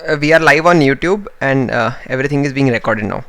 We are live on YouTube and everything is being recorded now.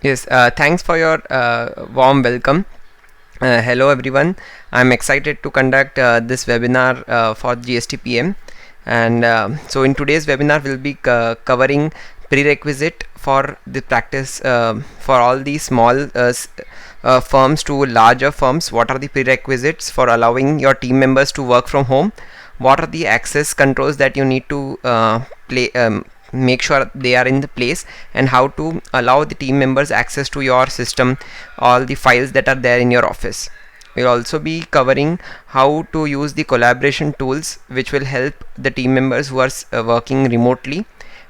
Yes, thanks for your warm welcome. Hello everyone. I'm excited to conduct this webinar for GSTPM. And so in today's webinar, we'll be covering prerequisite for the practice for all these small firms to larger firms. What are the prerequisites for allowing your team members to work from home? What are the access controls that you need to make sure they are in the place, and how to allow the team members access to your system, all the files that are there in your office. We'll also be covering how to use the collaboration tools which will help the team members who are working remotely,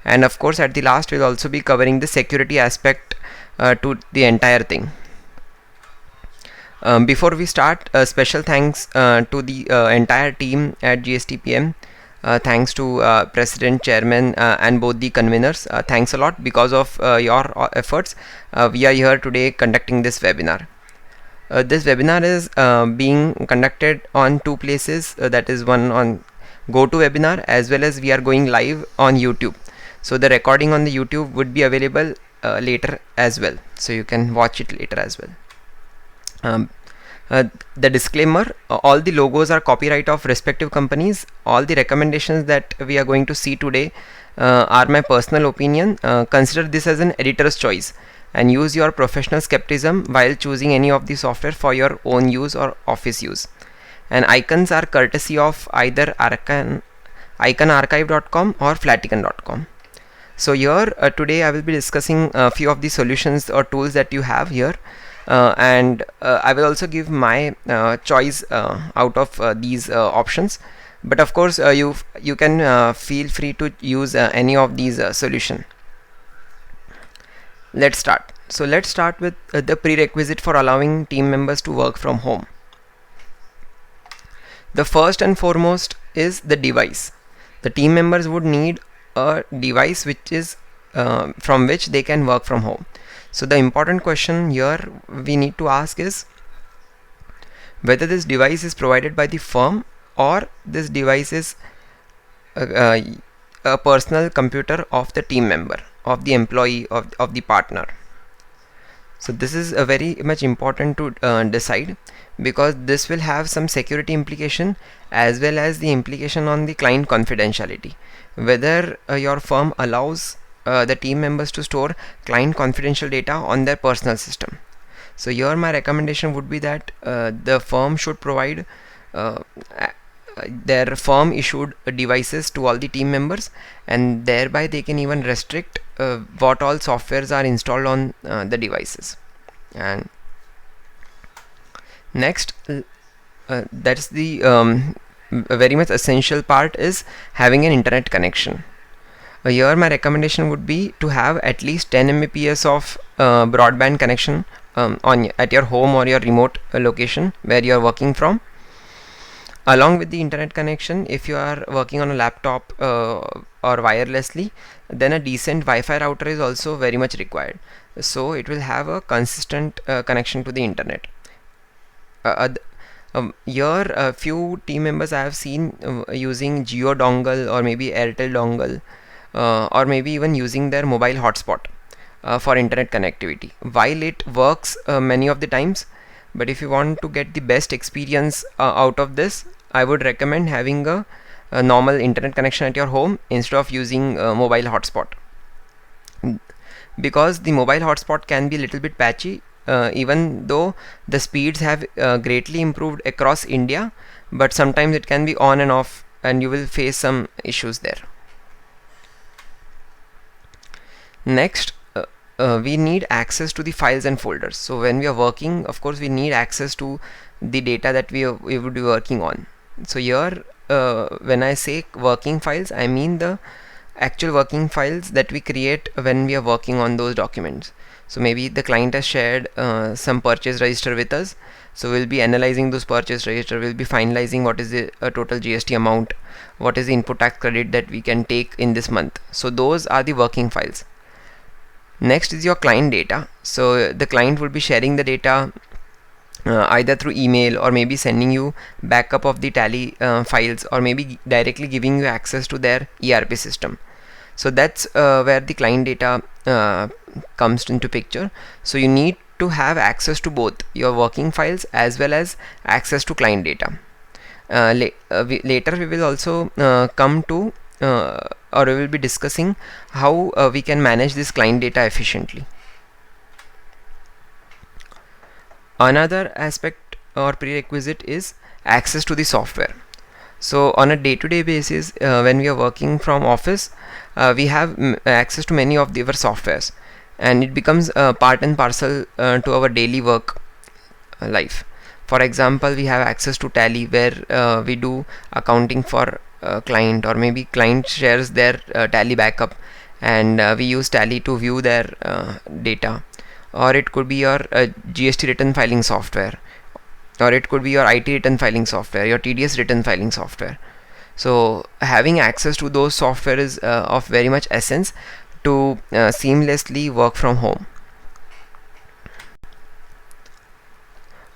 and of course at the last we'll also be covering the security aspect to the entire thing. Before we start, special thanks to the entire team at GSTPM. Thanks to President, Chairman, and both the conveners. Thanks a lot. Because of your efforts, we are here today conducting this webinar. This webinar is being conducted on two places. That is one on GoToWebinar, as well as we are going live on YouTube. So the recording on the YouTube would be available later as well. So you can watch it later as well. The disclaimer, all the logos are copyright of respective companies. All the recommendations that we are going to see today are my personal opinion. Consider this as an editor's choice and use your professional skepticism while choosing any of the software for your own use or office use. And icons are courtesy of either iconarchive.com or flatican.com. So here today I will be discussing a few of the solutions or tools that you have here. And I will also give my choice out of these options, but of course you can feel free to use any of these solution. Let's start. So let's start with the prerequisite for allowing team members to work from home. The first and foremost is the device. The team members would need a device which is from which they can work from home. So the important question here we need to ask is whether this device is provided by the firm or this device is a personal computer of the team member, of the employee, of the partner. So this is a very much important to decide, because this will have some security implication as well as the implication on the client confidentiality, whether your firm allows the team members to store client confidential data on their personal system. So here my recommendation would be that the firm should provide their firm issued devices to all the team members, and thereby they can even restrict what all softwares are installed on the devices. And next, that's the very much essential part, is having an internet connection. Here my recommendation would be to have at least 10 Mbps of broadband connection at your home or your remote location where you are working from. Along with the internet connection, if you are working on a laptop or wirelessly, then a decent Wi-Fi router is also very much required, so it will have a consistent connection to the internet. Here a few team members I have seen using Geo dongle or maybe Airtel dongle, or maybe even using their mobile hotspot for internet connectivity. While it works many of the times, but if you want to get the best experience out of this, I would recommend having a normal internet connection at your home instead of using mobile hotspot, because the mobile hotspot can be a little bit patchy, even though the speeds have greatly improved across India, but sometimes it can be on and off and you will face some issues there. Next, we need access to the files and folders. So when we are working, of course we need access to the data that we would be working on. So here when I say working files, I mean the actual working files that we create when we are working on those documents. So maybe the client has shared some purchase register with us, so we'll be analyzing those purchase register, we'll be finalizing what is the total GST amount, what is the input tax credit that we can take in this month. So those are the working files. Next is your client data. So the client will be sharing the data either through email or maybe sending you backup of the tally files, or maybe directly giving you access to their ERP system. So that's where the client data comes into picture. So you need to have access to both your working files as well as access to client data. Later we will also come to or we will be discussing how we can manage this client data efficiently. Another aspect or prerequisite is access to the software. So on a day-to-day basis, when we are working from office, we have access to many of our softwares, and it becomes part and parcel to our daily work life. For example, we have access to Tally, where we do accounting for client, or maybe client shares their Tally backup, and we use Tally to view their data. Or it could be your GST return filing software, or it could be your IT return filing software, your TDS return filing software. So having access to those software is of very much essence to seamlessly work from home.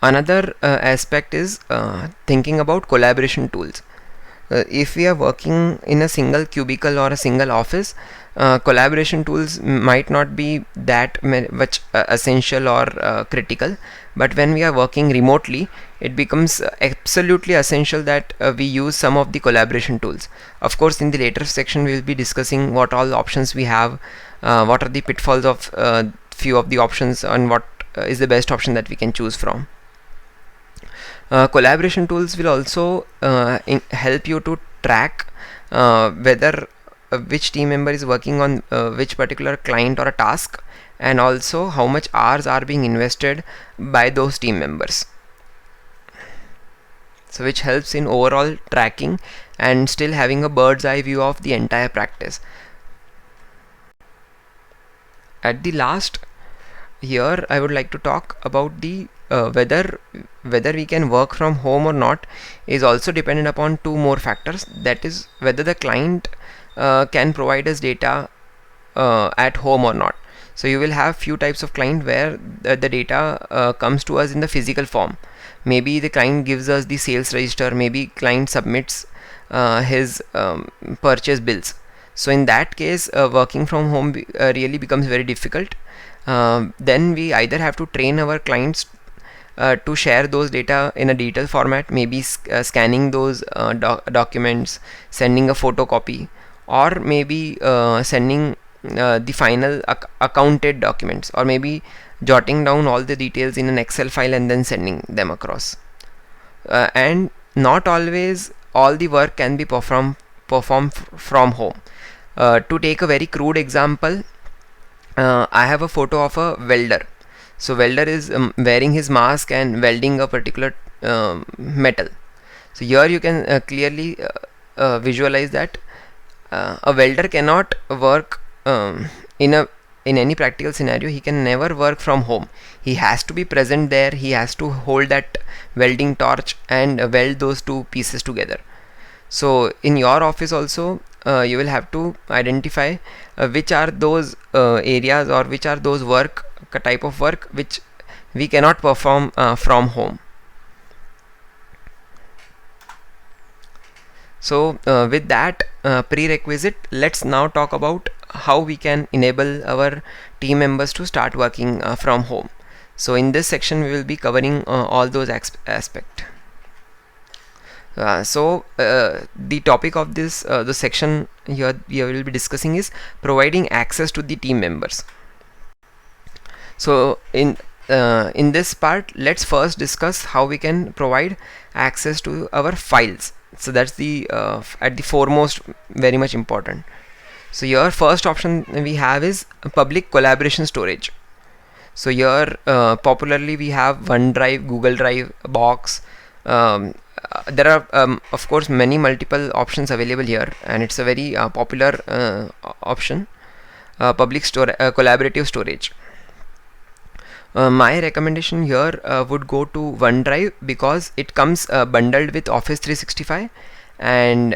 Another aspect is thinking about collaboration tools. If we are working in a single cubicle or a single office, collaboration tools might not be that much essential or critical, but when we are working remotely, it becomes absolutely essential that we use some of the collaboration tools. Of course, in the later section we will be discussing what all options we have, what are the pitfalls of few of the options, and what is the best option that we can choose from. Collaboration tools will also help you to track whether which team member is working on which particular client or a task, and also how much hours are being invested by those team members. So which helps in overall tracking and still having a bird's eye view of the entire practice. At the last, here I would like to talk about the whether we can work from home or not is also dependent upon two more factors, that is whether the client can provide us data at home or not. So you will have few types of client where the data comes to us in the physical form. Maybe the client gives us the sales register, maybe client submits his purchase bills. So in that case, working from home really becomes very difficult. then we either have to train our clients to share those data in a digital format, maybe scanning those documents, sending a photocopy, or maybe sending the final accounted documents, or maybe jotting down all the details in an Excel file and then sending them across. And not always all the work can be performed from home. To take a very crude example, I have a photo of a welder. So welder is wearing his mask and welding a particular metal. So here you can clearly visualize that a welder cannot work in any practical scenario. He can never work from home. He has to be present there. He has to hold that welding torch and weld those two pieces together. So in your office also, you will have to identify which are those areas, or which are those type of work which we cannot perform from home. So with that prerequisite, let's now talk about how we can enable our team members to start working from home. So in this section we will be covering all those aspects. The topic of this the section here we will be discussing is providing access to the team members. So in this part, let's first discuss how we can provide access to our files. So that's the at the foremost, very much important. So your first option we have is public collaboration storage. So here popularly we have OneDrive, Google Drive, Box. There are of course many multiple options available here, and it's a very popular option, public collaborative storage. My recommendation here would go to OneDrive, because it comes bundled with Office 365, and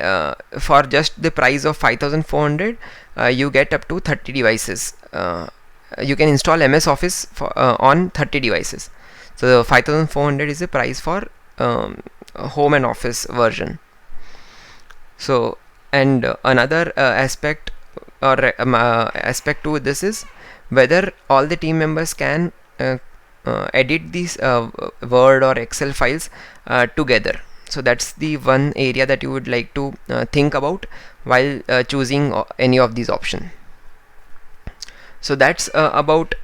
for just the price of 5,400 you get up to 30 devices. You can install MS Office on 30 devices. So 5,400 is the price for home and office version. So, and another aspect or aspect to this is whether all the team members can edit these Word or Excel files together. So that's the one area that you would like to think about while choosing any of these options. So that's about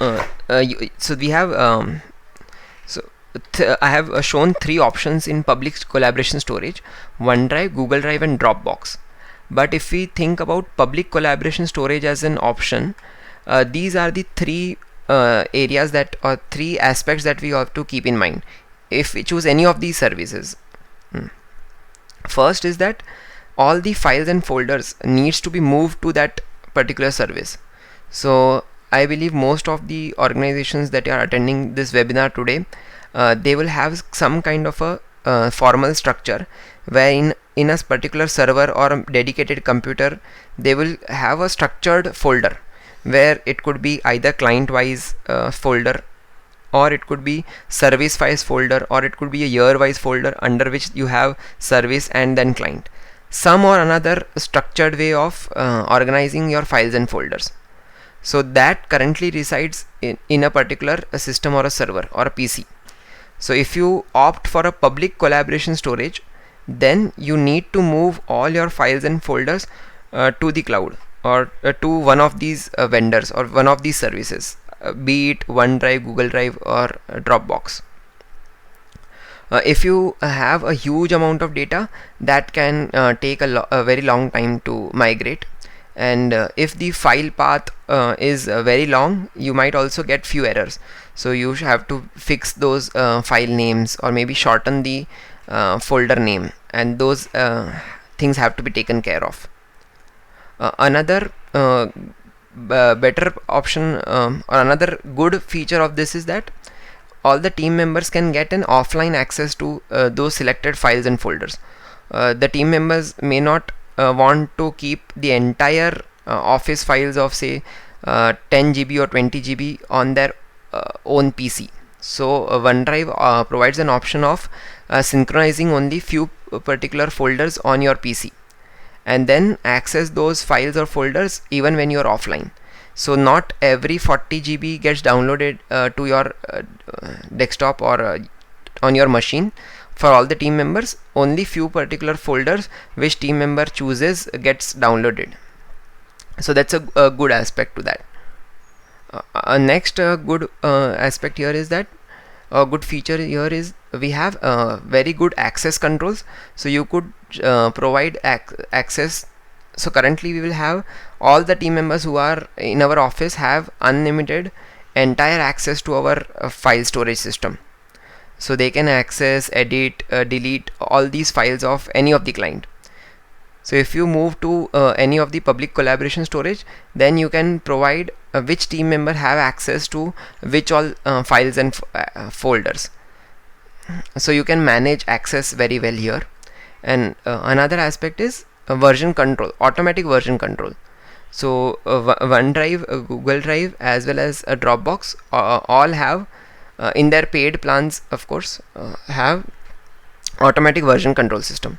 so we have I have shown three options in public collaboration storage: OneDrive, Google Drive, and Dropbox. But if we think about public collaboration storage as an option, these are the three areas that, or three aspects that we have to keep in mind if we choose any of these services. First is that all the files and folders needs to be moved to that particular service. So I believe most of the organizations that are attending this webinar today, they will have some kind of a formal structure where in a particular server or a dedicated computer they will have a structured folder, where it could be either client wise folder, or it could be service wise folder, or it could be a year wise folder under which you have service and then client. Some or another structured way of organizing your files and folders. So that currently resides in a particular system or a server or a PC. So if you opt for a public collaboration storage, then you need to move all your files and folders to the cloud, or to one of these vendors or one of these services, be it OneDrive, Google Drive, or Dropbox. If you have a huge amount of data, that can take a very long time to migrate, and if the file path is very long, you might also get few errors. So you have to fix those file names, or maybe shorten the folder name, and those things have to be taken care of. Another better option or another good feature of this is that all the team members can get an offline access to those selected files and folders. The team members may not want to keep the entire office files of say 10 GB or 20 GB on their own PC. So OneDrive provides an option of synchronizing only few particular folders on your PC, and then access those files or folders even when you're offline. So not every 40 GB gets downloaded to your desktop or on your machine. For all the team members, only few particular folders which team member chooses gets downloaded. So that's a good aspect to that. Next good aspect here is that a good feature here is we have very good access controls. So you could provide access. So currently we will have all the team members who are in our office have unlimited entire access to our file storage system. So they can access, edit, delete all these files of any of the client. So if you move to any of the public collaboration storage, then you can provide which team member have access to which all files and folders. So you can manage access very well here. And another aspect is version control, automatic version control. So OneDrive, Google Drive, as well as Dropbox all have in their paid plans, of course, have automatic version control system,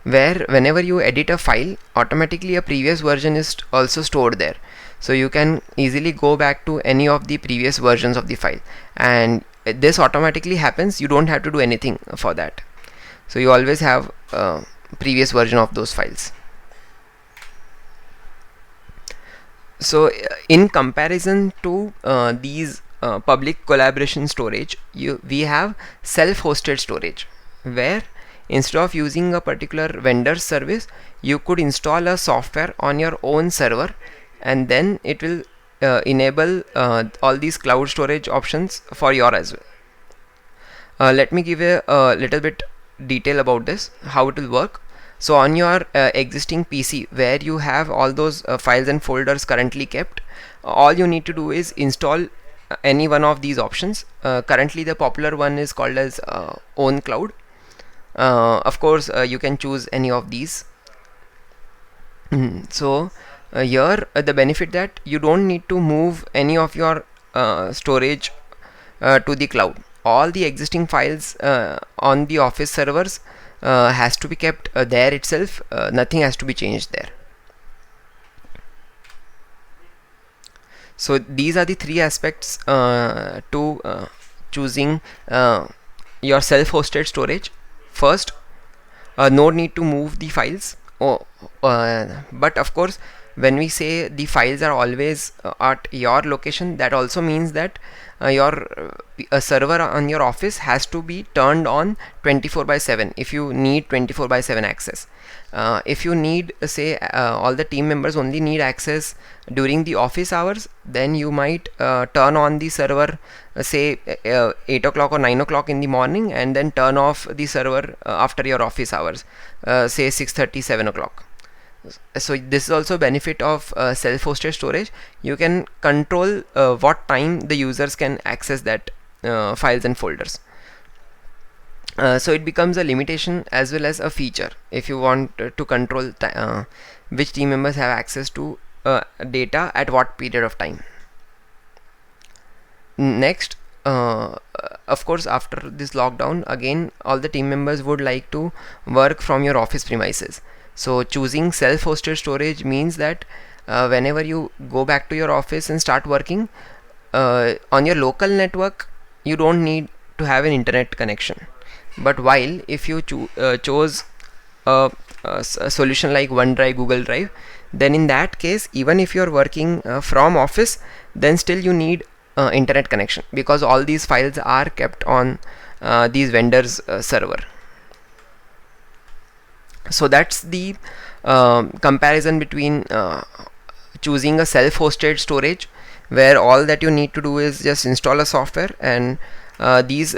where whenever you edit a file, automatically a previous version is also stored there. So you can easily go back to any of the previous versions of the file, and this automatically happens. You don't have to do anything for that. So you always have previous version of those files. So in comparison to these public collaboration storage, we have self-hosted storage, where instead of using a particular vendor service, you could install a software on your own server, and then it will enable all these cloud storage options for your as well. Let me give a little bit detail about this, how it will work. So on your existing PC, where you have all those files and folders currently kept, all you need to do is install any one of these options. Currently the popular one is called as own cloud. Of course you can choose any of these. So here the benefit that you don't need to move any of your storage to the cloud. All the existing files on the office servers has to be kept there itself. Nothing has to be changed there. So these are the three aspects to choosing your self-hosted storage. First, no need to move the files. But of course, when we say the files are always at your location, that also means that your server on your office has to be turned on 24/7 if you need 24/7 access. If you need, say, all the team members only need access during the office hours, then you might turn on the server say 8 o'clock or 9 o'clock in the morning, and then turn off the server after your office hours, say 6:30, 7 o'clock. So this is also benefit of self-hosted storage. You can control what time the users can access that files and folders. So it becomes a limitation as well as a feature if you want to control which team members have access to data at what period of time. Next, of course, after this lockdown, again all the team members would like to work from your office premises. So choosing self-hosted storage means that whenever you go back to your office and start working on your local network, you don't need to have an internet connection. But while if you chose a solution like OneDrive, Google Drive, then in that case, even if you're working from office, then still you need internet connection, because all these files are kept on these vendors server. So that's the comparison between choosing a self-hosted storage, where all that you need to do is just install a software, and these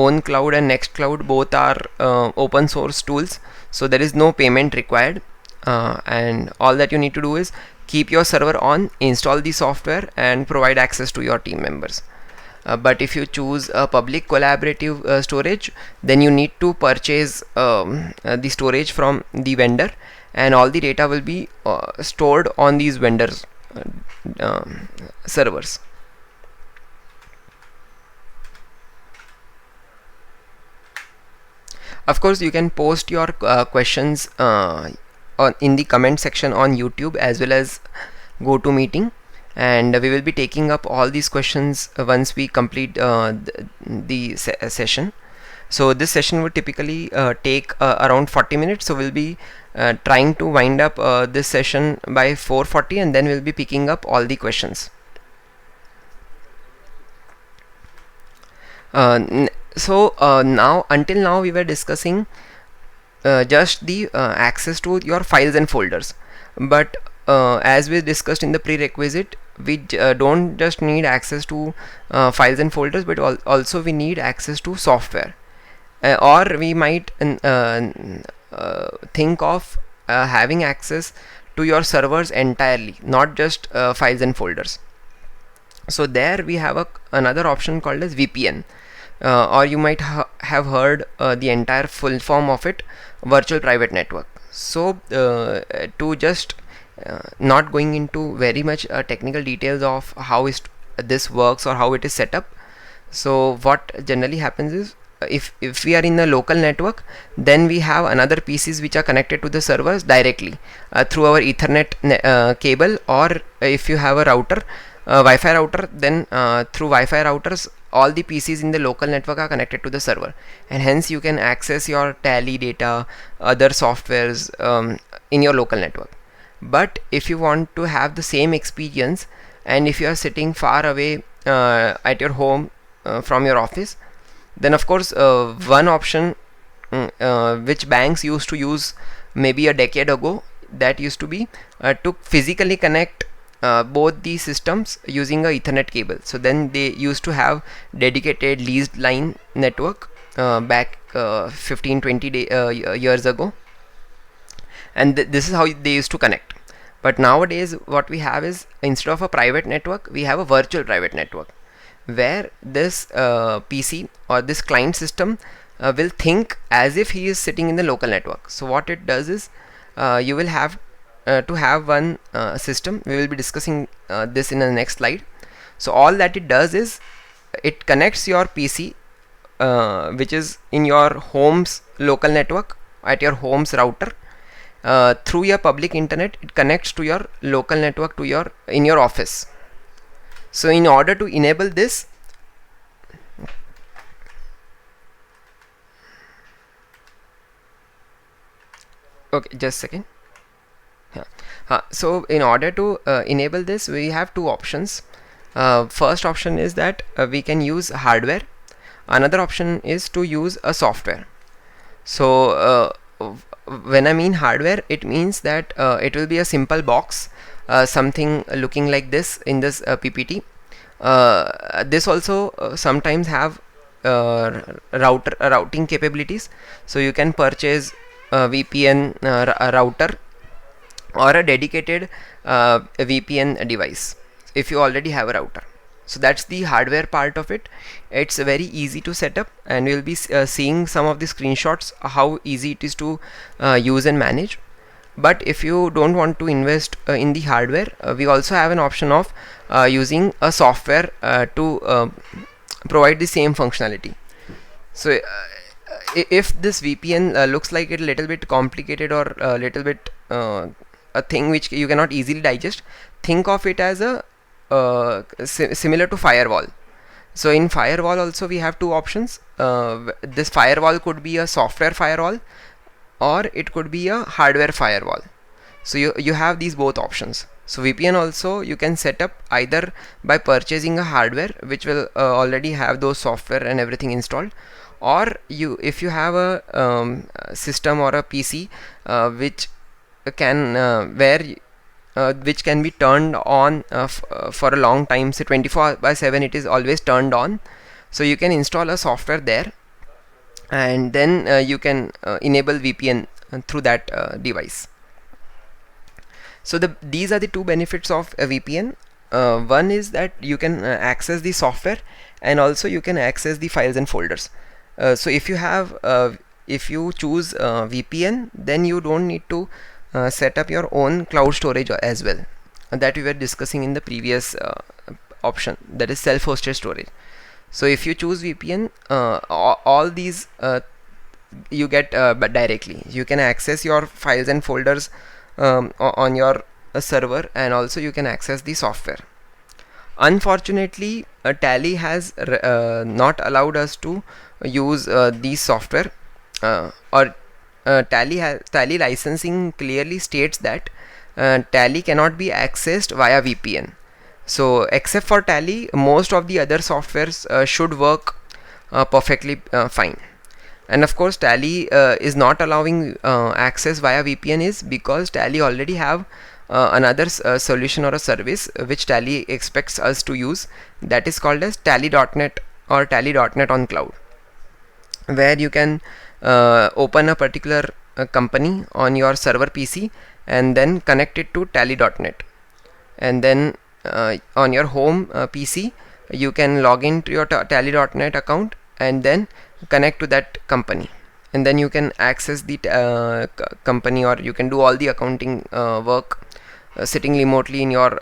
own cloud and next cloud both are open source tools, so there is no payment required, and all that you need to do is keep your server on, install the software, and provide access to your team members. But if you choose a public collaborative storage, then you need to purchase the storage from the vendor, and all the data will be stored on these vendors servers. Of course, you can post your questions in the comment section on YouTube as well as GoToMeeting, and we will be taking up all these questions once we complete the session. So this session would typically take around 40 minutes, so we'll be trying to wind up this session by 4:40, and then we'll be picking up all the questions. Now, until now we were discussing just the access to your files and folders, but as we discussed in the prerequisite, we don't just need access to files and folders, but also we need access to software, or we might think of having access to your servers entirely, not just files and folders. So there we have another option called as VPN, or you might have heard the entire full form of it, virtual private network. So to just not going into very much technical details of how this works or how it is set up. So what generally happens is, if we are in a local network, then we have another PCs which are connected to the servers directly through our Ethernet cable, or if you have a router, Wi-Fi router, then through Wi-Fi routers all the PCs in the local network are connected to the server, and hence you can access your tally data, other softwares in your local network. But if you want to have the same experience, and if you are sitting far away at your home from your office, then of course one option which banks used to use maybe a decade ago, that used to be to physically connect both these systems using a Ethernet cable. So then they used to have dedicated leased line network back 15-20 years ago, and this is how they used to connect. But nowadays what we have is, instead of a private network, we have a virtual private network, where this PC or this client system will think as if he is sitting in the local network. So what it does is, you will have to have one system. We will be discussing this in the next slide. So all that it does is, it connects your PC which is in your home's local network at your home's router through your public internet. It connects to your local network to your in your office. So in order to enable this, okay, just a second. So in order to enable this, we have two options. First option is that we can use hardware. Another option is to use a software. So when I mean hardware, it means that it will be a simple box, something looking like this in this PPT. This also sometimes have routing capabilities, so you can purchase a VPN router or a dedicated VPN device if you already have a router. So that's the hardware part of it. It's very easy to set up, and we'll be seeing some of the screenshots how easy it is to use and manage. But if you don't want to invest in the hardware, we also have an option of using a software to provide the same functionality. So if this VPN looks like it a little bit complicated, or a little bit a thing which you cannot easily digest, think of it as a similar to firewall. So in firewall also we have two options. This firewall could be a software firewall, or it could be a hardware firewall. So you have these both options. So VPN also you can set up either by purchasing a hardware which will already have those software and everything installed, or if you have a system or a PC which can which can be turned on for a long time, say 24/7 it is always turned on. So you can install a software there, and then you can enable VPN through that device. So these are the two benefits of a VPN. One is that you can access the software, and also you can access the files and folders. So if you choose VPN, then you don't need to set up your own cloud storage as well, that we were discussing in the previous option, that is self-hosted storage. So if you choose VPN, all these you get but directly. You can access your files and folders on your server, and also you can access the software. Unfortunately, Tally has not allowed us to use these software, or Tally licensing clearly states that Tally cannot be accessed via VPN. So except for Tally, most of the other softwares should work perfectly fine. And of course, Tally is not allowing access via VPN is because Tally already have another solution or a service which Tally expects us to use, that is called as Tally.net or Tally.net on cloud, where you can open a particular company on your server PC and then connect it to Tally.net, and then on your home PC you can log into your Tally.net account and then connect to that company, and then you can access the company, or you can do all the accounting work sitting remotely in your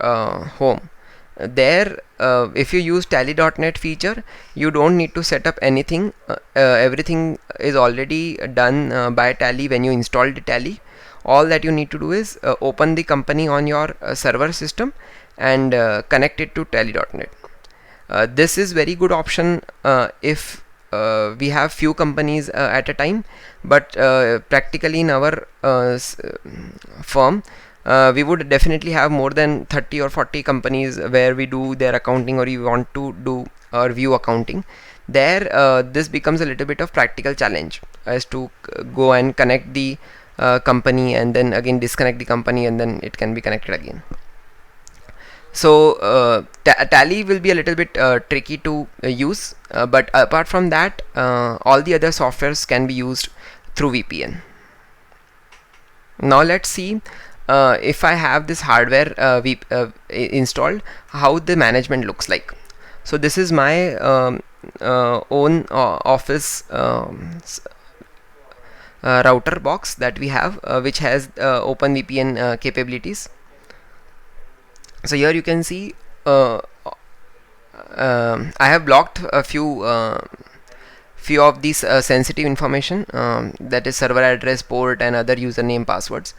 home. There, if you use Tally.net feature, you don't need to set up anything. Everything is already done by Tally when you install the Tally. All that you need to do is open the company on your server system and connect it to Tally.net. This is very good option if we have few companies at a time, but practically in our firm we would definitely have more than 30 or 40 companies where we do their accounting, or we want to do or view accounting. There this becomes a little bit of practical challenge as to go and connect the company and then again disconnect the company and then it can be connected again. So Tally will be a little bit tricky to use, but apart from that all the other softwares can be used through VPN. Now let's see if I have this hardware installed, how the management looks like. So this is my own office router box that we have, which has OpenVPN capabilities. So here you can see I have blocked a few of these sensitive information, that is server address, port, and other username, passwords.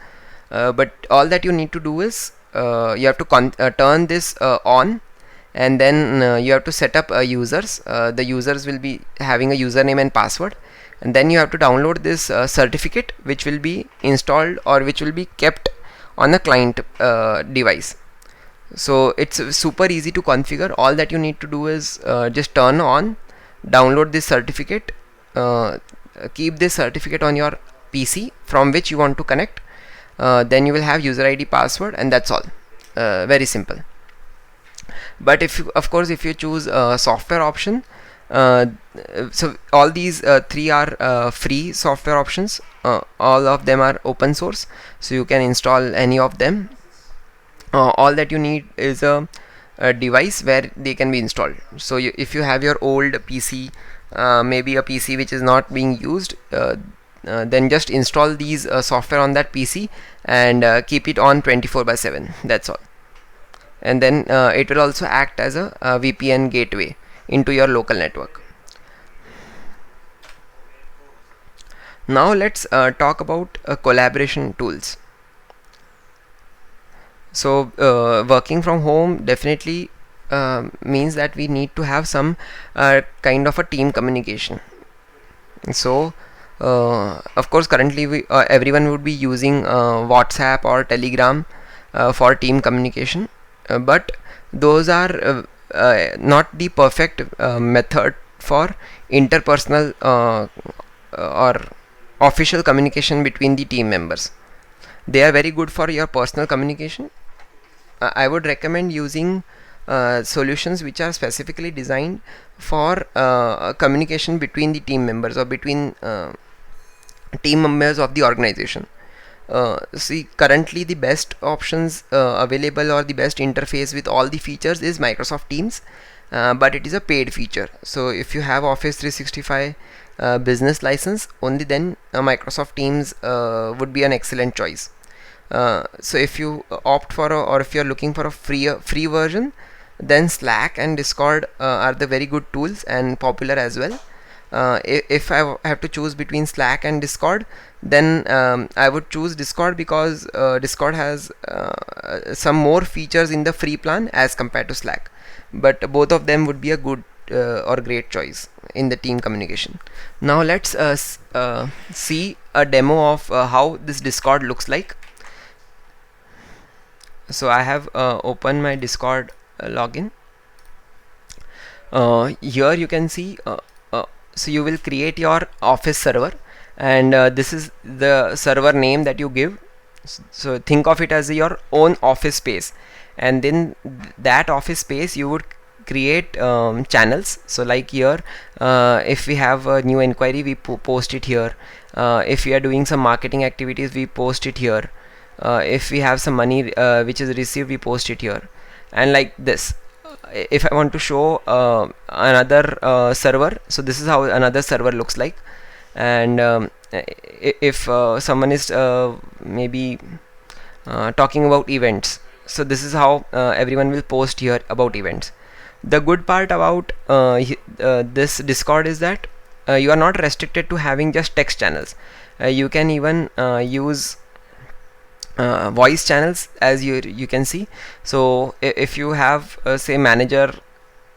But all that you need to do is you have to turn this on, and then you have to set up users. The users will be having a username and password, and then you have to download this certificate, which will be installed or which will be kept on a client device. So it's super easy to configure. All that you need to do is just turn on, download this certificate, keep this certificate on your PC from which you want to connect, then you will have user ID, password, and that's all. Very simple. But if you, of course, if you choose software option, so all these three are free software options. All of them are open source, so you can install any of them. All that you need is a device where they can be installed. So if you have your old PC, maybe a PC which is not being used, then just install these software on that PC and keep it on 24/7. That's all. And then it will also act as a VPN gateway into your local network. Now let's talk about collaboration tools. So working from home definitely means that we need to have some kind of a team communication. So of course currently everyone would be using WhatsApp or Telegram for team communication, but those are not the perfect method for interpersonal or official communication between the team members. They are very good for your personal communication. I would recommend using solutions which are specifically designed for communication between the team members or between team members of the organization. See, currently the best options available, or the best interface with all the features, is Microsoft Teams, but it is a paid feature. So if you have Office 365 business license, only then Microsoft Teams would be an excellent choice. So if you opt for or if you are looking for a free version, then Slack and Discord are the very good tools and popular as well. If I have to choose between Slack and Discord, then I would choose Discord because Discord has some more features in the free plan as compared to Slack. but both of them would be a good or great choice in the team communication. Now let's see a demo of how this Discord looks like. So I have opened my Discord login. Here you can see so you will create your office server, and this is the server name that you give. So think of it as your own office space, and then that office space you would create channels. So like here, if we have a new inquiry, we post it here. If we are doing some marketing activities, we post it here. If we have some money which is received, we post it here, and like this. If I want to show another server, so this is how another server looks like. And if someone is maybe talking about events, so this is how everyone will post here about events. The good part about this Discord is that you are not restricted to having just text channels. You can even use voice channels, as you can see. So if you have say manager,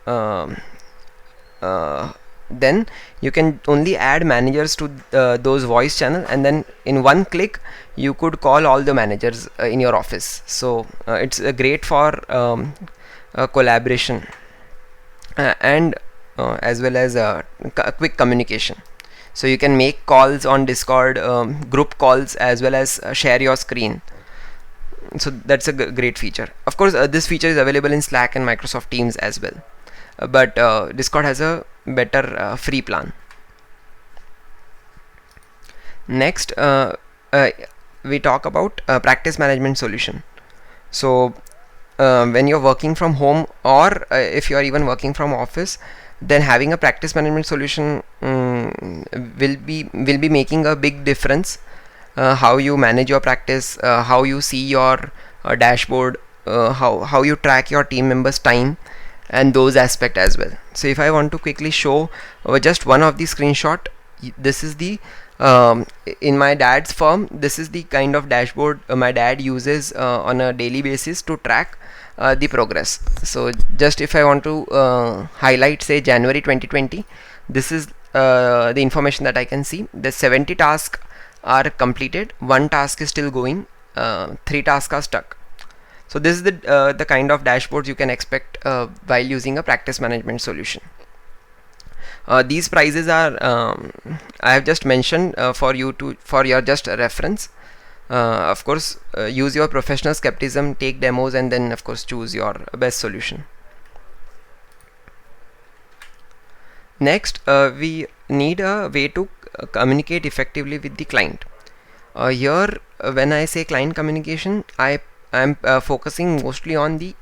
um, then you can only add managers to those voice channel, and then in one click you could call all the managers in your office. So it's great for collaboration and as well as quick communication. So you can make calls on Discord, group calls, as well as share your screen. So that's a great feature. Of course this feature is available in Slack and Microsoft Teams as well, but Discord has a better free plan. Next we talk about practice management solution. So when you're working from home, or if you are even working from office, then having a practice management solution will be making a big difference. How you manage your practice, how you see your dashboard, how you track your team members' time, and those aspects as well. So if I want to quickly show just one of the screenshot, this is the in my dad's firm, this is the kind of dashboard my dad uses on a daily basis to track the progress. So just if I want to highlight say January 2020, this is the information that I can see. The 70 tasks are completed, 1 task is still going, 3 tasks are stuck. So this is the kind of dashboards you can expect while using a practice management solution. These prices are I have just mentioned for your just reference. Of course use your professional skepticism, take demos, and then of course choose your best solution. Next we need a way to communicate effectively with the client. Here when I say client communication, I am focusing mostly on the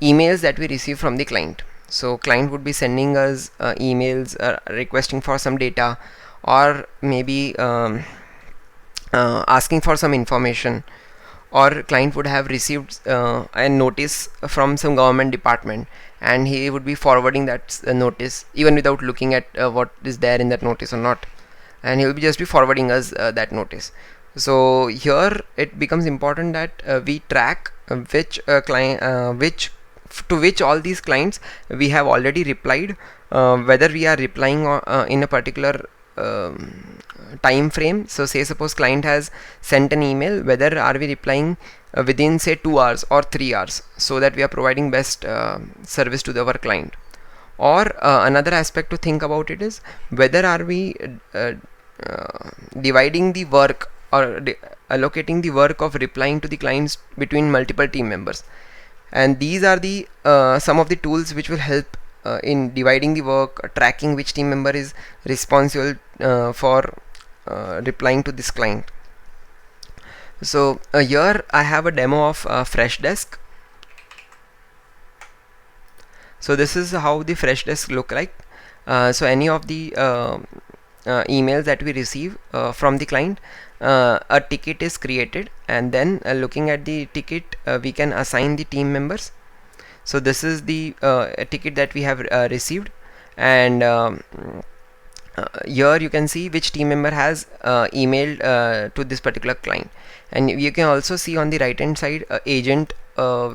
emails that we receive from the client. So client would be sending us emails requesting for some data, or maybe asking for some information, or client would have received a notice from some government department, and he would be forwarding that notice even without looking at what is there in that notice or not, and he will be just be forwarding us that notice. So here it becomes important that we track which client to which all these clients we have already replied, whether we are replying in a particular time frame. So say suppose client has sent an email, whether are we replying within say 2 hours or 3 hours, so that we are providing best service to our client. Or another aspect to think about it is whether are we dividing the work, or allocating the work of replying to the clients between multiple team members. And these are the some of the tools which will help in dividing the work, tracking which team member is responsible for replying to this client. So here I have a demo of Freshdesk. So this is how the Freshdesk look like. So any of the emails that we receive from the client, a ticket is created, and then looking at the ticket we can assign the team members. So this is the ticket that we have received, and here you can see which team member has emailed to this particular client. And you can also see on the right hand side agent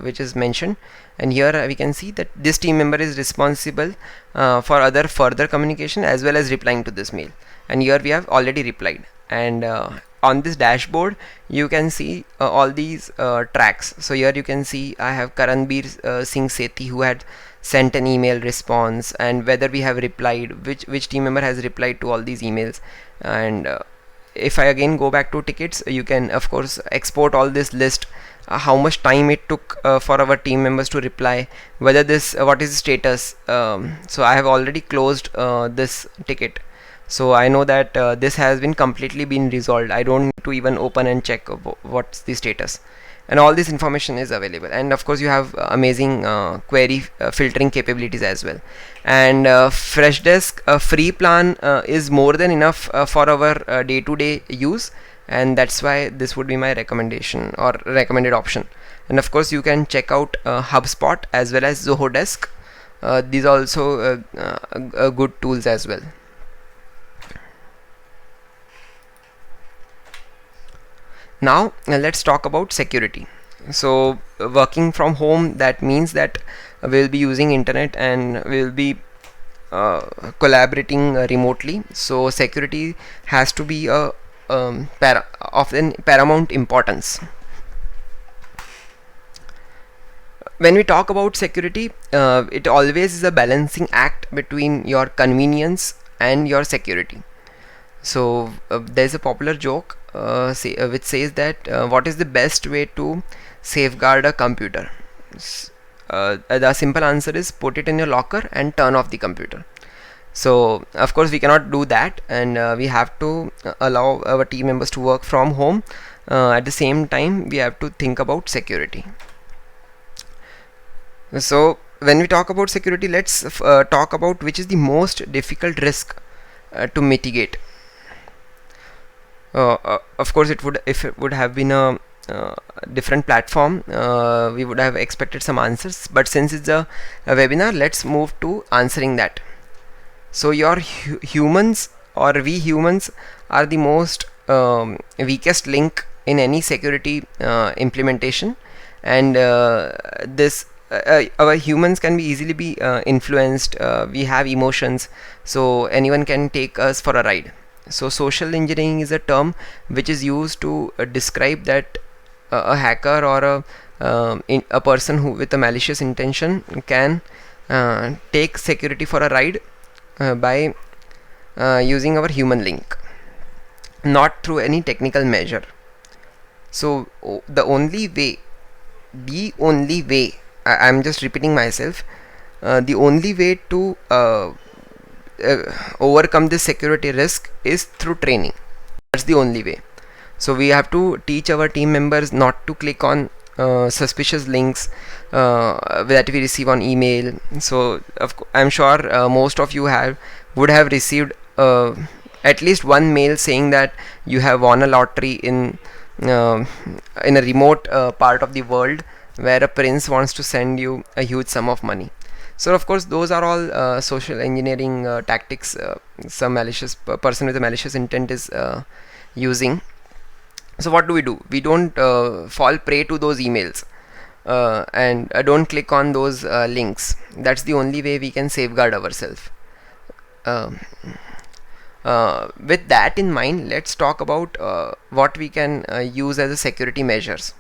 which is mentioned, and here we can see that this team member is responsible for other further communication as well as replying to this mail, and here we have already replied. And on this dashboard you can see all these tracks. So here you can see I have Karanbir Singh Sethi, who had sent an email response, and whether we have replied, which team member has replied to all these emails. And if I again go back to tickets, you can of course export all this list, how much time it took for our team members to reply, whether this what is the status. So I have already closed this ticket, so I know that this has been completely been resolved. I don't need to even open and check what's the status, and all this information is available. And of course you have amazing query filtering capabilities as well. And Freshdesk free plan is more than enough for our day-to-day use, and that's why this would be my recommendation or recommended option. And of course you can check out HubSpot as well as Zoho Desk. These are also good tools as well. Now let's talk about security. So working from home, that means that we'll be using internet and we'll be collaborating remotely. So security has to be a often paramount importance. When we talk about security, it always is a balancing act between your convenience and your security. So there's a popular joke which says that what is the best way to safeguard a computer? The simple answer is put it in your locker and turn off the computer. So of course we cannot do that, and we have to allow our team members to work from home. At the same time we have to think about security. So when we talk about security, let's talk about which is the most difficult risk to mitigate. Of course it would, if it would have been a different platform, we would have expected some answers, but since it's a webinar, let's move to answering that. So your humans, or we humans, are the most weakest link in any security implementation, and this our humans can be easily be influenced. We have emotions, so anyone can take us for a ride. So social engineering is a term which is used to describe that a hacker or a person who with a malicious intention can take security for a ride by using our human link, not through any technical measure. So the only way, I'm just repeating myself, the only way to overcome this security risk is through training. That's the only way. So we have to teach our team members not to click on suspicious links that we receive on email. So I'm sure most of you would have received at least one mail saying that you have won a lottery in a remote part of the world, where a prince wants to send you a huge sum of money. So of course those are all social engineering tactics some malicious person with a malicious intent is using. So what do? We don't fall prey to those emails and don't click on those links. That's the only way we can safeguard ourselves. With that in mind, let's talk about what we can use as a security measures.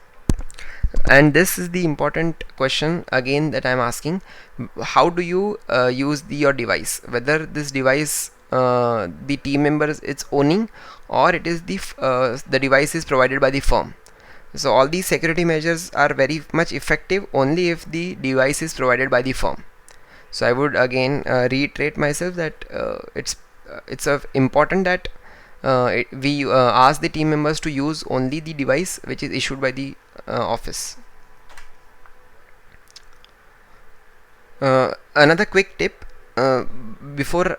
And this is the important question again that I'm asking: how do you use your device, whether this device the team members it's owning, or it is the device is provided by the firm. So all these security measures are very much effective only if the device is provided by the firm. So I would again reiterate myself that it's important that we ask the team members to use only the device which is issued by the office. Another quick tip before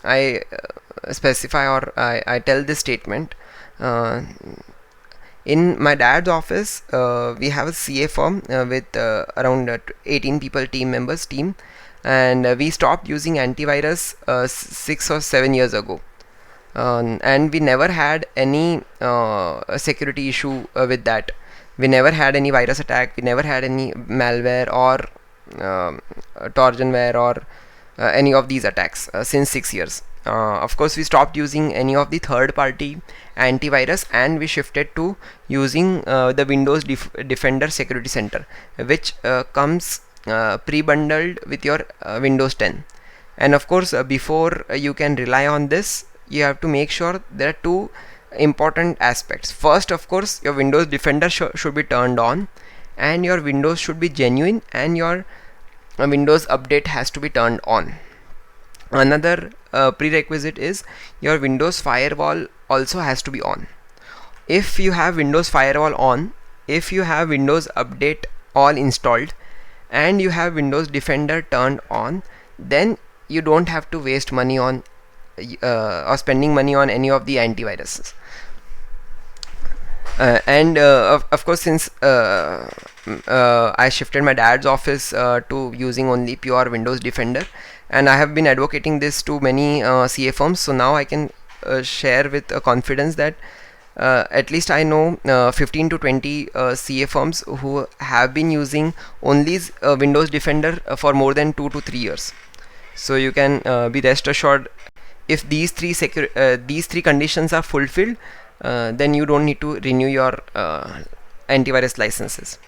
I specify or I tell this statement. In my dad's office, we have a CA firm with around 18 people team, and we stopped using antivirus 6 or 7 years ago. And we never had any security issue with that. We never had any virus attack, we never had any malware or trojanware or any of these attacks since 6 years. Of course, we stopped using any of the third party antivirus and we shifted to using the Windows Defender Security Center, which comes pre-bundled with your Windows 10. And of course, before you can rely on this, you have to make sure there are two important aspects. First, of course, your Windows Defender should be turned on, and your Windows should be genuine, and your Windows Update has to be turned on. Another prerequisite is your Windows Firewall also has to be on. If you have Windows Firewall on, if you have Windows Update all installed, and you have Windows Defender turned on, then you don't have to waste money on or spending money on any of the antiviruses. Of course, since I shifted my dad's office to using only pure Windows Defender, and I have been advocating this to many CA firms, so now I can share with confidence that at least I know 15 to 20 CA firms who have been using only Windows Defender for more than 2 to 3 years. So you can be rest assured, if these three conditions are fulfilled, then you don't need to renew your antivirus licenses.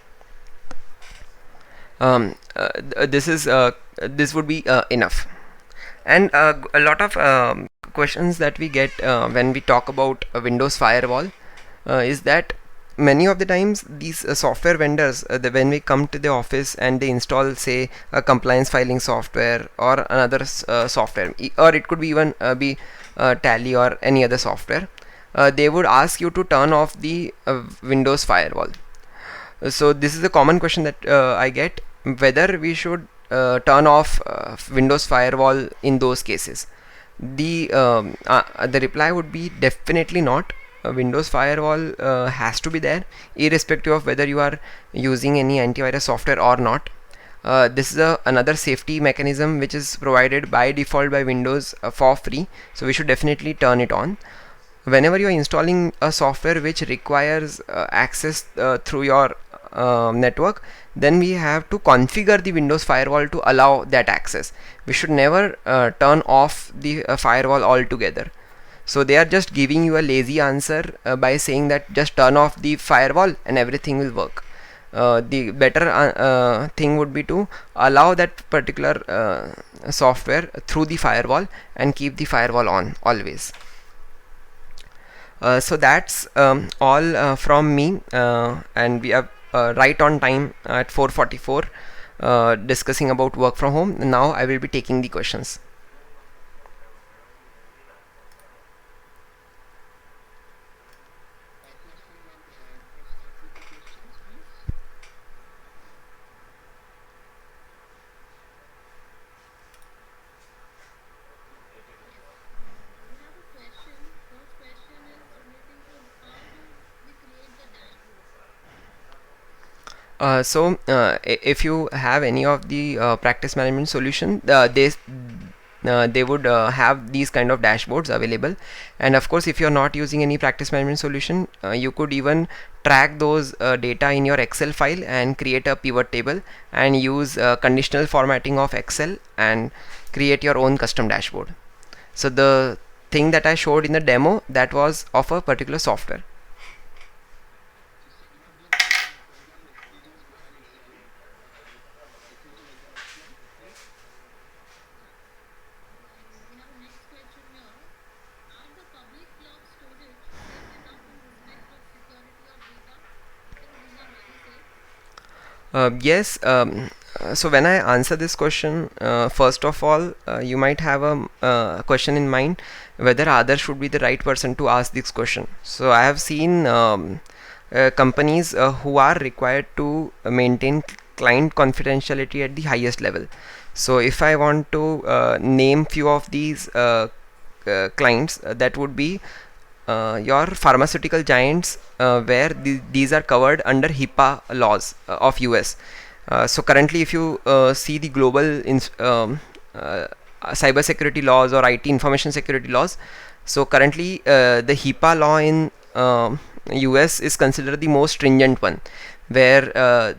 This would be enough. And a lot of questions that we get when we talk about Windows Firewall is that many of the times these software vendors, when we come to the office and they install, say, a compliance filing software or another software, or it could be even be Tally or any other software, they would ask you to turn off the Windows Firewall. So this is a common question that I get, whether we should turn off Windows Firewall in those cases. The reply would be definitely not. Windows Firewall has to be there, irrespective of whether you are using any antivirus software or not. This is another safety mechanism which is provided by default by Windows for free, so we should definitely turn it on. Whenever you are installing a software which requires access through your network, then we have to configure the Windows Firewall to allow that access. We should never turn off the firewall altogether. So they are just giving you a lazy answer by saying that just turn off the firewall and everything will work. The better thing would be to allow that particular software through the firewall and keep the firewall on always. So that's all from me, and we are right on time at 4:44 discussing about work from home. Now I will be taking the questions. If you have any of the practice management solution, they would have these kind of dashboards available. And of course, if you're not using any practice management solution, you could even track those data in your Excel file and create a pivot table and use conditional formatting of Excel and create your own custom dashboard. So the thing that I showed in the demo, that was of a particular software. Yes. So when I answer this question, first of all, you might have a question in mind whether Adarsh should be the right person to ask this question. So I have seen companies who are required to maintain client confidentiality at the highest level. So if I want to name few of these clients, that would be your pharmaceutical giants, where these are covered under HIPAA laws of US. So currently, if you see the global cyber security laws or IT information security laws, so currently the HIPAA law in US is considered the most stringent one, where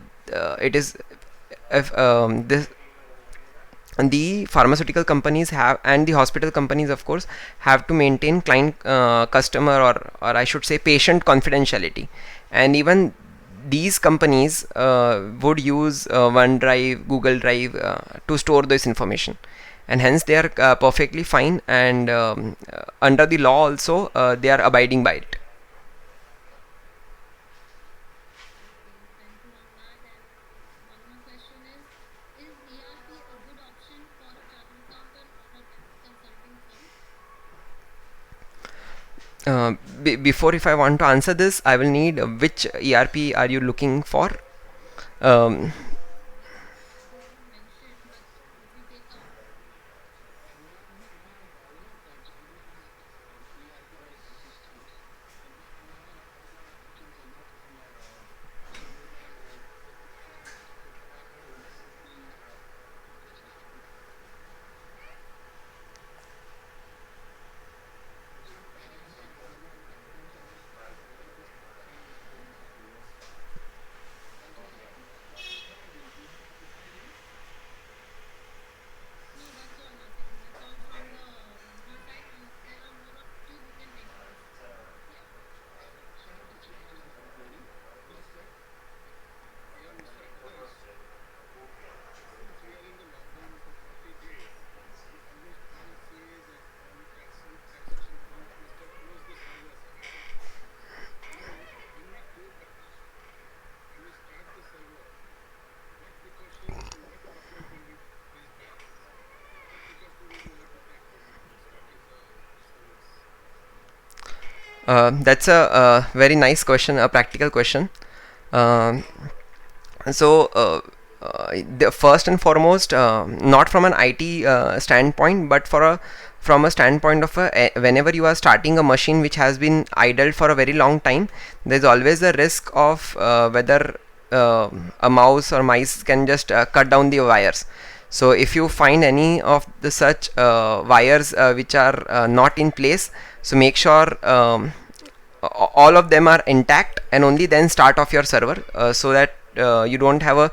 it is if this and the pharmaceutical companies have, and the hospital companies of course, have to maintain client customer, or I should say patient confidentiality. And even these companies would use OneDrive, Google Drive to store this information, and hence they are perfectly fine, and under the law also they are abiding by it. Before, if I want to answer this, I will need which ERP are you looking for? um, that's a very nice question, a practical question. Um, so the first and foremost, not from an IT standpoint, but from a standpoint of whenever you are starting a machine which has been idle for a very long time, there's always a risk of whether a mouse or mice can just cut down the wires. So if you find any of the such wires which are not in place, so make sure all of them are intact, and only then start off your server, so that you don't have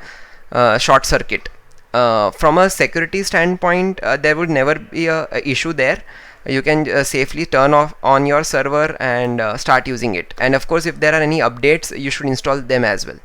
a short circuit. From a security standpoint, there would never be a issue there. You can safely turn off on your server and start using it, and of course if there are any updates, you should install them as well.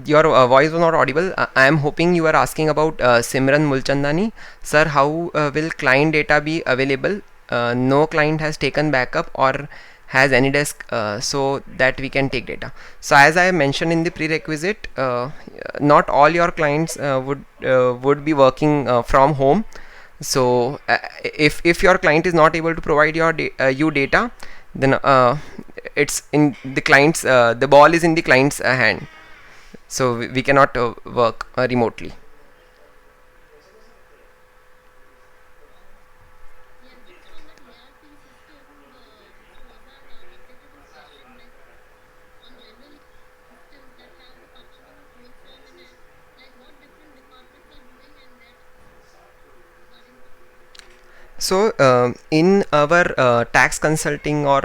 Your voice was not audible. I am hoping you are asking about Simran Mulchandani. Sir, how will client data be available? No client has taken backup or has any desk, so that we can take data. So as I mentioned in the prerequisite, not all your clients would be working from home. So if your client is not able to provide you data, then it's in the client's, the ball is in the client's hand. So we cannot work remotely. So in our tax consulting, or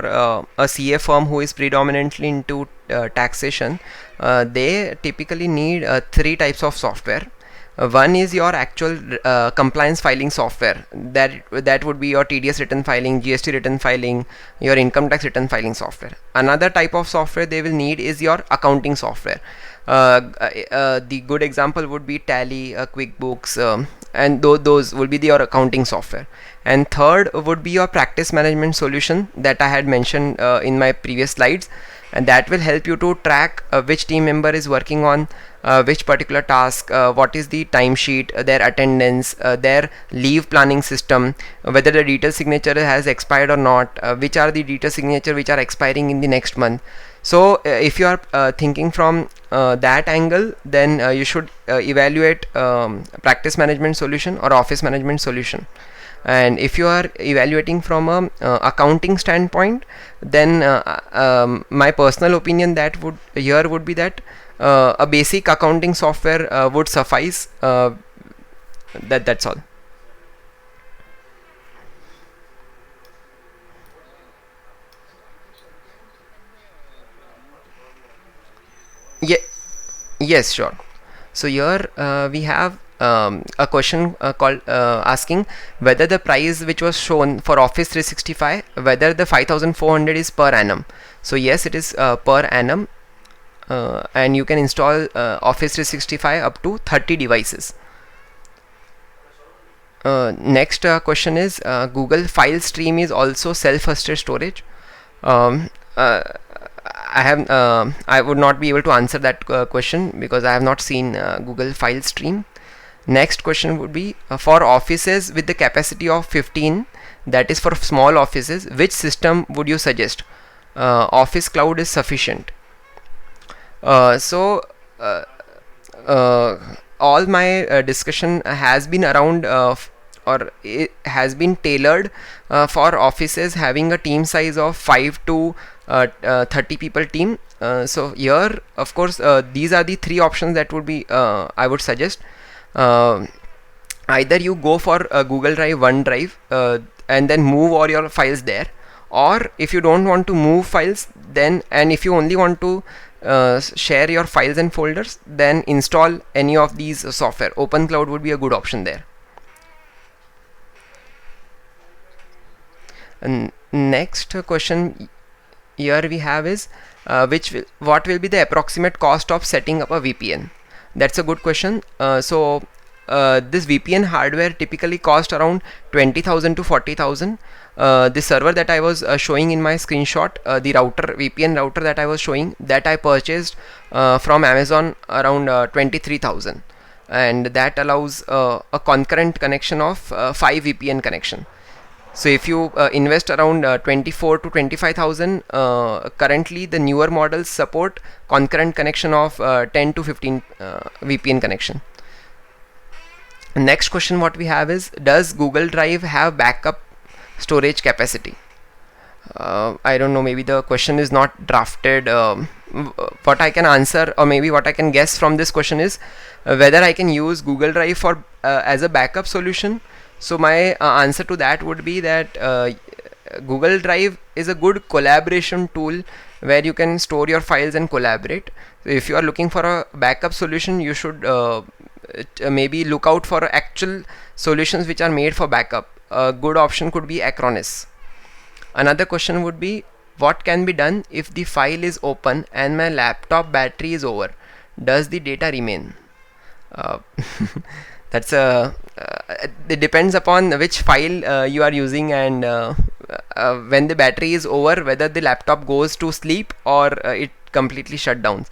a CA firm who is predominantly into taxation, they typically need three types of software. One is your actual compliance filing software. That would be your TDS return filing, GST return filing, your income tax return filing software. Another type of software they will need is your accounting software. The good example would be Tally, QuickBooks, and those will be your accounting software. And third would be your practice management solution that I had mentioned in my previous slides. and that will help you to track which team member is working on which particular task, what is the timesheet, their attendance, their leave planning system, whether the detailed signature has expired or not, which are the detailed signature which are expiring in the next month. So if you are thinking from that angle, then you should evaluate practice management solution or office management solution. And if you are evaluating from a accounting standpoint, then my personal opinion that would be that a basic accounting software would suffice. That's all. Yeah. Yes, sure. So here we have a question called asking whether the price which was shown for Office 365, whether the 5400 is per annum. So yes, it is per annum, and you can install Office 365 up to 30 devices. Next question is Google File Stream is also self-hosted storage. Um, uh, I would not be able to answer that question because I have not seen Google File Stream. Next question would be for offices with the capacity of 15, that is for small offices, which system would you suggest? Office Cloud is sufficient. So all my discussion has been around or it has been tailored for offices having a team size of 5 to 30 people team. So here of course these are the three options that would be I would suggest. Either you go for Google Drive, OneDrive, and then move all your files there, or if you don't want to move files, then and if you only want to share your files and folders, then install any of these software. OpenCloud would be a good option there. And next question here we have is what will be the approximate cost of setting up a VPN? That's a good question. So this VPN hardware typically cost around 20,000 to 40,000. The server that I was showing in my screenshot, the router, VPN router that I was showing, that I purchased from Amazon around 23,000, and that allows a concurrent connection of 5 VPN connection. So if you invest around 24 to 25,000, currently the newer models support concurrent connection of 10 to 15 VPN connection. Next question what we have is, does Google Drive have backup storage capacity? I don't know, maybe the question is not drafted. What I can answer, or maybe what I can guess from this question is whether I can use Google Drive for as a backup solution. So my answer to that would be that Google Drive is a good collaboration tool where you can store your files and collaborate. So if you are looking for a backup solution, you should maybe look out for actual solutions which are made for backup. A good option could be Acronis. Another question would be, what can be done if the file is open and my laptop battery is over? Does the data remain? That's a it depends upon which file you are using, and when the battery is over, whether the laptop goes to sleep or it completely shut down.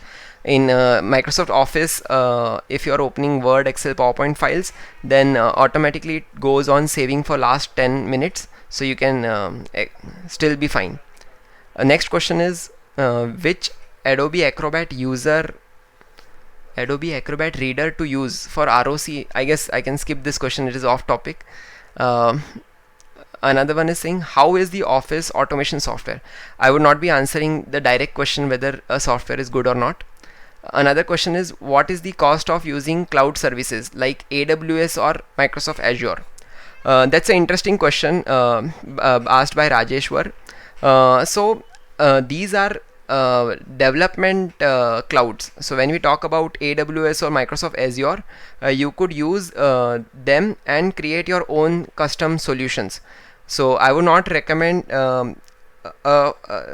In Microsoft Office, if you are opening Word, Excel, PowerPoint files, then automatically it goes on saving for last 10 minutes, so you can still be fine. Next question is which Adobe Acrobat reader to use for ROC. I guess I can skip this question, it is off topic. Another one is saying, how is the office automation software? I would not be answering the direct question whether a software is good or not. Another question is, what is the cost of using cloud services like AWS or Microsoft Azure? That's an interesting question asked by Rajeshwar. So these are development clouds. So when we talk about AWS or Microsoft Azure, you could use them and create your own custom solutions. So I would not recommend a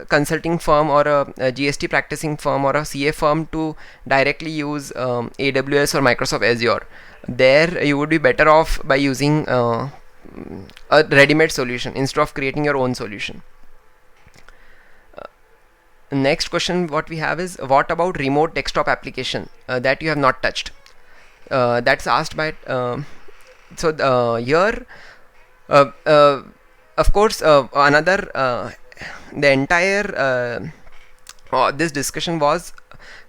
consulting firm or a GST practicing firm or a CA firm to directly use AWS or Microsoft Azure. There you would be better off by using a ready-made solution instead of creating your own solution. Next question what we have is, what about remote desktop application that you have not touched? That's asked by here uh, uh, of course another the entire this discussion was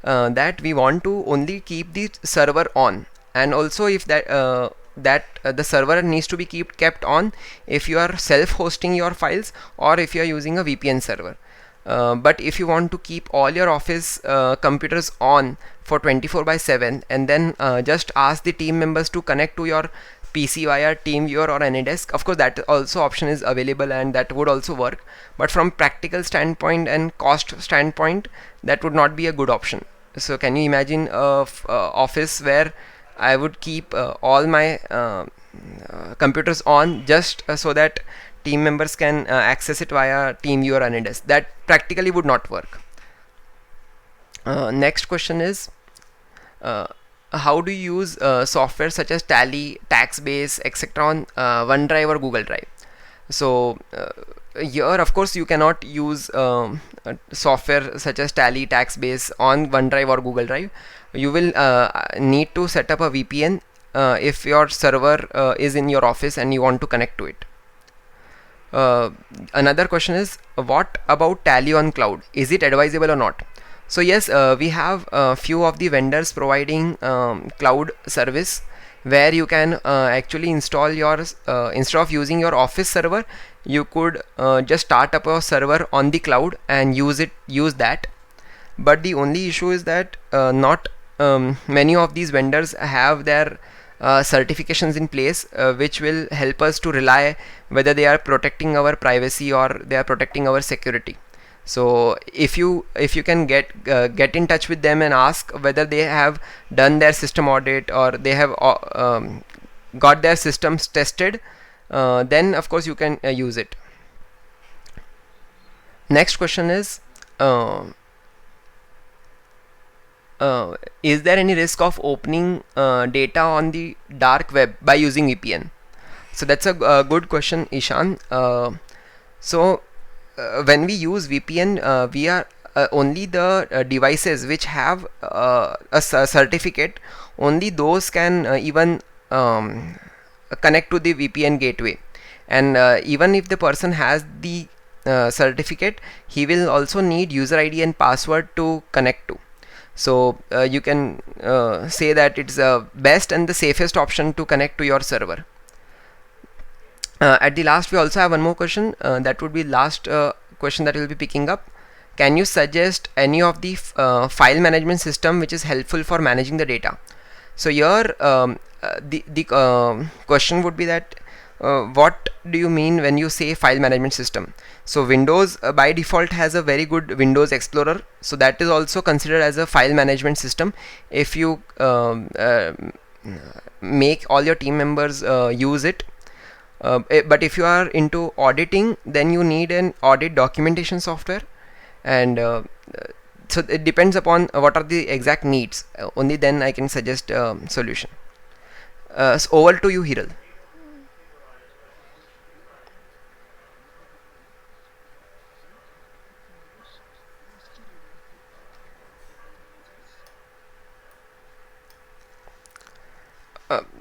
that we want to only keep the server on, and also if the server needs to be kept on if you are self-hosting your files or if you are using a VPN server. But if you want to keep all your office computers on for 24 by 7, and then just ask the team members to connect to your PC via TeamViewer or AnyDesk, of course that also option is available and that would also work, but from practical standpoint and cost standpoint, that would not be a good option. So can you imagine a office where I would keep all my computers on just so that team members can access it via TeamViewer or AnyDesk? That practically would not work. Next question is, uh, how do you use software such as Tally, Taxbase, etc. on OneDrive or Google Drive? So here, of course, you cannot use software such as Tally, Taxbase on OneDrive or Google Drive. You will need to set up a VPN if your server is in your office and you want to connect to it. Another question is, what about Tally on cloud? Is it advisable or not? So yes, we have a few of the vendors providing cloud service where you can actually install your instead of using your office server, you could just start up a server on the cloud and use that. But the only issue is that not many of these vendors have their certifications in place which will help us to rely whether they are protecting our privacy or they are protecting our security. So if you can get in touch with them and ask whether they have done their system audit or they have got their systems tested, then of course you can use it. Next question is, uh, is there any risk of opening data on the dark web by using VPN? So that's a good question, Ishan. When we use VPN, we are only the devices which have a certificate, only those can even connect to the VPN gateway. And even if the person has the certificate, he will also need user ID and password to connect to. So you can say that it's the best and the safest option to connect to your server. At the last, we also have one more question. That would be last question that we'll be picking up. Can you suggest any of the file management system which is helpful for managing the data? So here, the question would be that what do you mean when you say file management system? So Windows by default has a very good Windows Explorer, so that is also considered as a file management system. If you make all your team members use it, but if you are into auditing, then you need an audit documentation software, and so it depends upon what are the exact needs. Only then I can suggest solution. So over to you, Hiral.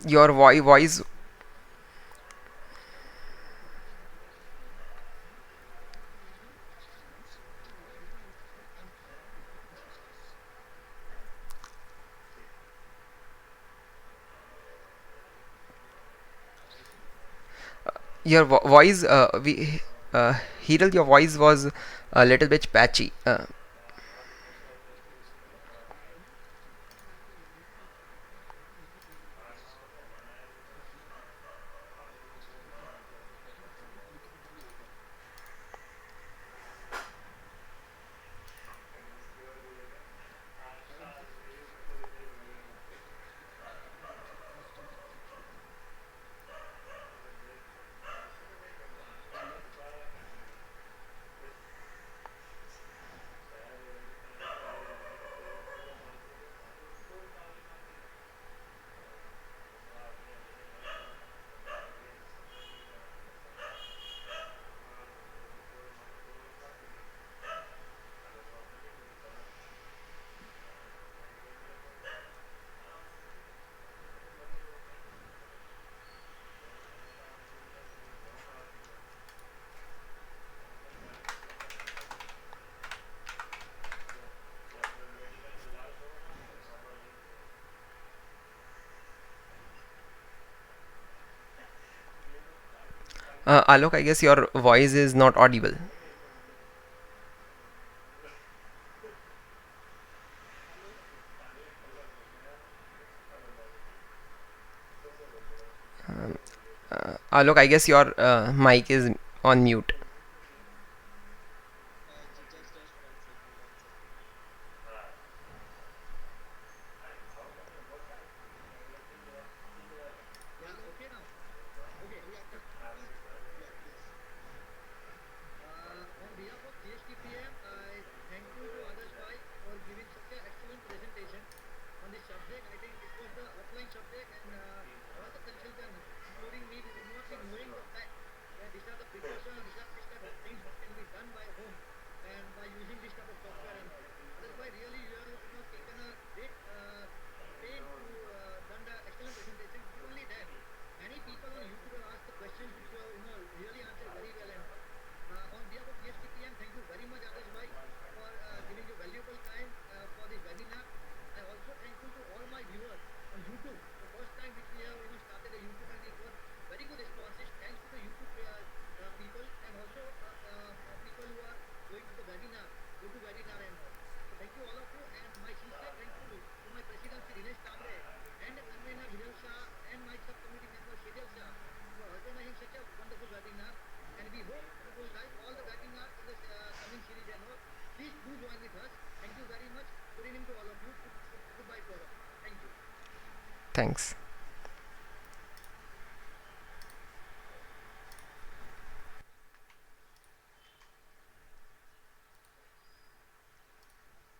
Your voice. Your voice. Hiral, your voice was a little bit patchy. Alok, I guess your voice is not audible. Alok, I guess your mic is on mute. Thanks.